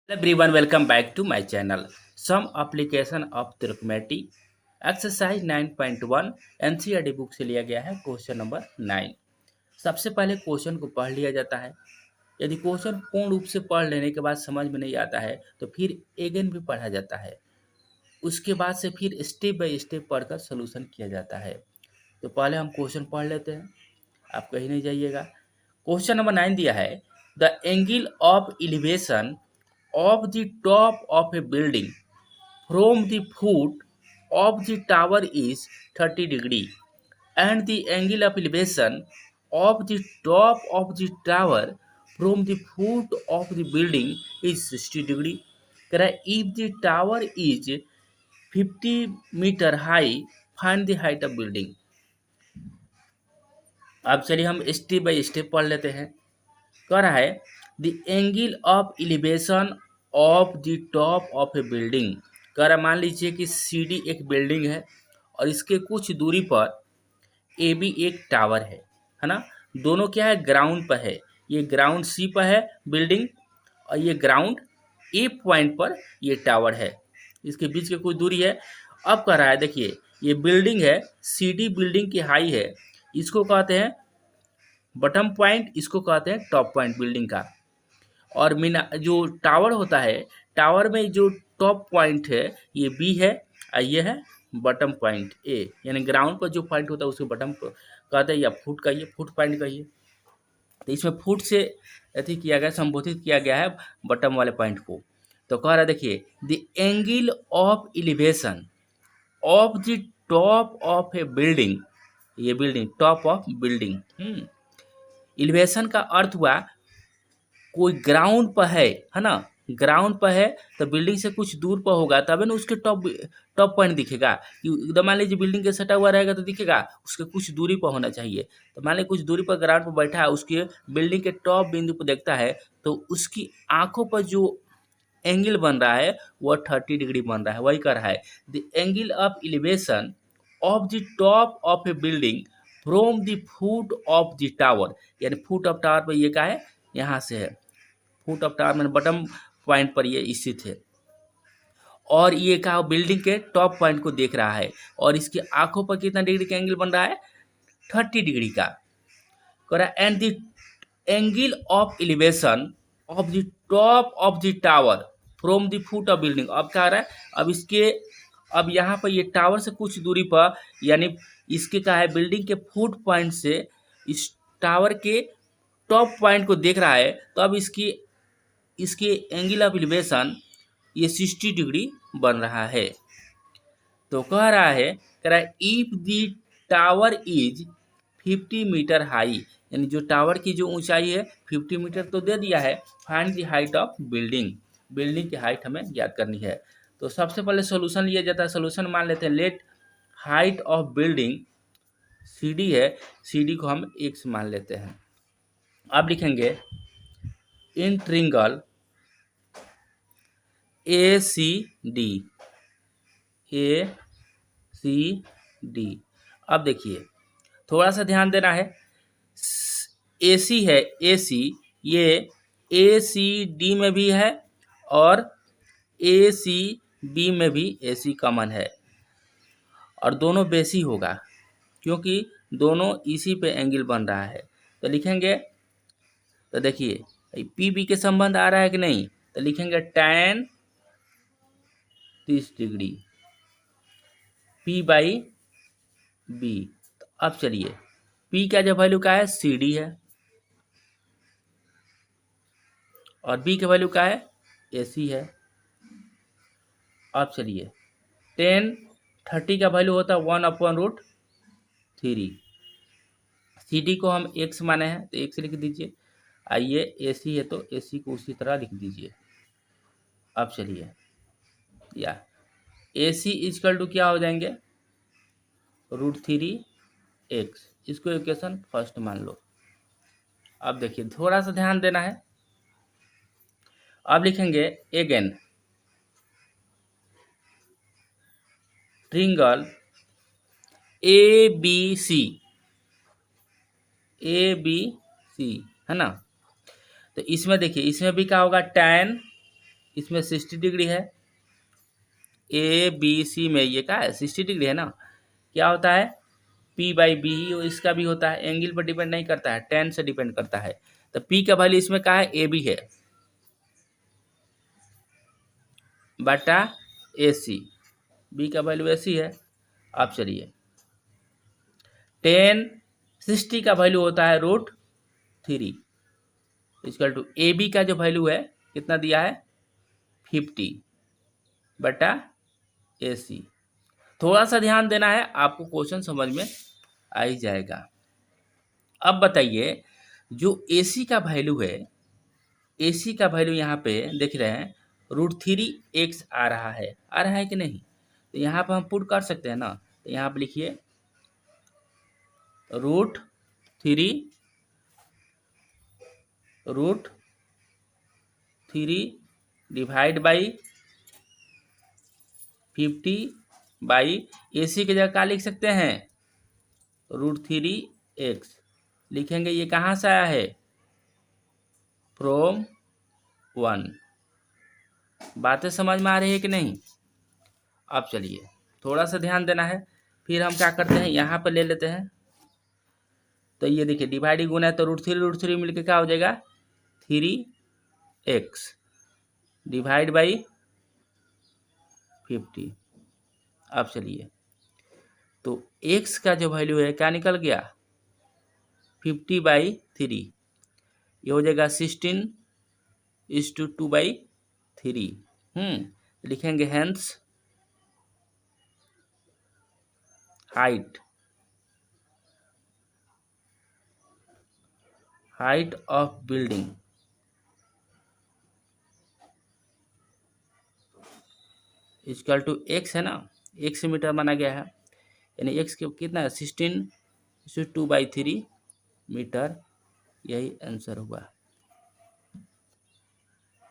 Everyone, welcome back to my channel. Some application of trigonometry exercise 9.1 NCERT book से लिया गया है question number 9। सबसे पहले क्वेश्चन को पढ़ लिया जाता है। यदि क्वेश्चन पूर्ण रूप से पढ़ लेने के बाद समझ में नहीं आता है तो फिर अगेन भी पढ़ा जाता है। उसके बाद से फिर स्टेप बाय स्टेप पढ़कर सोल्यूशन किया जाता है। तो पहले हम क्वेश्चन पढ़ लेते हैं, आप कहीं नहीं जाइएगा। क्वेश्चन नंबर 9 दिया है, the angle of elevation of the top of a building from the foot of the tower is 30 degree and the angle of elevation of the top of the tower from the foot of the building is 60 degree. If the tower is 50 meter high, find the height of building. अब चलिए हम step by step पढ़ लेते हैं। कह रहा है the angle of elevation of the top of a building. कह रहा मान लीजिए कि सीडी एक बिल्डिंग है और इसके कुछ दूरी पर ए बी एक टावर है ना। दोनों क्या है, ग्राउंड पर है। ये ग्राउंड सी पर है बिल्डिंग और ये ग्राउंड ए पॉइंट पर ये टावर है। इसके बीच की कुछ दूरी है। अब कह रहा है देखिए ये बिल्डिंग है, सीडी बिल्डिंग की हाई है, इसको कहते हैं बटम पॉइंट, इसको कहते हैं टॉप पॉइंट बिल्डिंग का। और मीना जो टावर होता है, टावर में जो टॉप पॉइंट है ये बी है और ये है बटम पॉइंट ए, यानी ग्राउंड पर जो पॉइंट होता है उसको बटम कहते हैं या फुट कहिए, फुट पॉइंट कहिए। तो इसमें फुट से अथी किया गया, संबोधित किया गया है बटम वाले पॉइंट को। तो कह रहा है देखिए the angle of elevation of the top of a building, ये building top of building. Elevation का अर्थ हुआ कोई ग्राउंड पर है ना। ग्राउंड पर है तो बिल्डिंग से कुछ दूर पर होगा तब ना उसके टॉप टॉप पॉइंट दिखेगा। एकदम मान लीजिए बिल्डिंग के सटा हुआ रहेगा तो दिखेगा, उसके कुछ दूरी पर होना चाहिए। तो मान लीजिए कुछ दूरी पर ग्राउंड पर बैठा है, उसके बिल्डिंग के टॉप बिंदु पर देखता है तो उसकी आंखों पर जो एंगल बन रहा है वह 30 डिग्री बन रहा है। वही कर रहा है the angle of elevation of the top of a building from the foot of the tower, यानी फुट ऑफ टावर पर ये क्या है, यहाँ से है फुट ऑफ टावर में बटम पॉइंट पर ये स्थित है। और ये क्या बिल्डिंग के टॉप पॉइंट को देख रहा है और इसकी आंखों पर कितना डिग्री का एंगल बन रहा है, 30 डिग्री का। And the angle of elevation of the top of the tower from the foot of building. अब क्या रहा है, अब यहाँ पर ये टावर से कुछ दूरी पर, यानी इसके क्या है बिल्डिंग के फुट पॉइंट से इस टावर के टॉप पॉइंट को देख रहा है। तो अब इसके एंगल ऑफ एलिवेशन ये 60 डिग्री बन रहा है। तो कह रहा है if the tower is 50 metre high, यानी जो टावर की जो ऊंचाई है 50 मीटर तो दे दिया है। Find the height of building, building की हाइट हमें ज्ञात करनी है। तो सबसे पहले सोल्यूशन लिया जाता है। सोल्यूशन मान लेते हैं let height of building C D है, सी डी को हम x मान लेते हैं। अब लिखेंगे इन ट्रिंगल ए सी डी, ए सी डी। अब देखिए थोड़ा सा ध्यान देना है, ए सी है, ए सी ये ए सी डी में भी है और ए सी बी में भी ए सी कॉमन है और दोनों बेसी होगा क्योंकि दोनों इसी पे एंगल बन रहा है। तो लिखेंगे, तो देखिए पी बी के संबंध आ रहा है कि नहीं, तो लिखेंगे tan 30 degree P by B. तो अब चलिए P का जो वैल्यू का है सी डी है और B का वैल्यू का है ए सी है। अब चलिए tan 30 का वैल्यू होता है 1/√3। सी डी को हम x माने हैं तो x लिख दीजिए। आइए ए सी है तो ए सी को उसी तरह लिख दीजिए। अब चलिए या ए सी इजकल टू क्या हो जाएंगे, √3x। इसको इक्वेशन फर्स्ट मान लो। अब देखिए थोड़ा सा ध्यान देना है। अब लिखेंगे again triangle A B C, A B C है ना। तो इसमें देखिए इसमें भी क्या होगा tan इसमें 60 डिग्री है, ए बी सी में ये क्या है 60 डिग्री है ना। क्या होता है P बाई बी, इसका भी होता है, एंगल पर डिपेंड नहीं करता है, टेन से डिपेंड करता है। तो P का वैल्यू इसमें क्या है, ए बी है बटा ए सी, बी का वैल्यू ए सी है। अब चलिए टेन 60 का वैल्यू होता है √3 इक्वल टू ए बी का जो वैल्यू है कितना दिया है 50 बटा ए सी। थोड़ा सा ध्यान देना है, आपको क्वेश्चन समझ में आ ही जाएगा। अब बताइए जो ए सी का वैल्यू है, ए सी का वैल्यू यहाँ पे देख रहे हैं √3x आ रहा है कि नहीं। तो यहाँ पर हम पुट कर सकते हैं ना, तो यहाँ पर लिखिए √3 डिवाइड बाई 50 बाई ए सी की जगह क्या लिख सकते हैं √3x लिखेंगे। ये कहाँ से आया है फ्रॉम 1। बातें समझ में आ रही है कि नहीं। अब चलिए थोड़ा सा ध्यान देना है, फिर हम क्या करते हैं यहाँ पर ले लेते हैं। तो ये देखिए डिवाइडिंग गुना है तो √3 मिलकर क्या हो जाएगा 3x डिवाइड बाई 50। अब चलिए तो x का जो वैल्यू है क्या निकल गया 50/3, ये हो जाएगा 16:2/3। लिखेंगे hence height of building equal to x है ना, x मीटर माना गया है, यानी x के कितना है 16:2/3 मीटर, यही आंसर हुआ।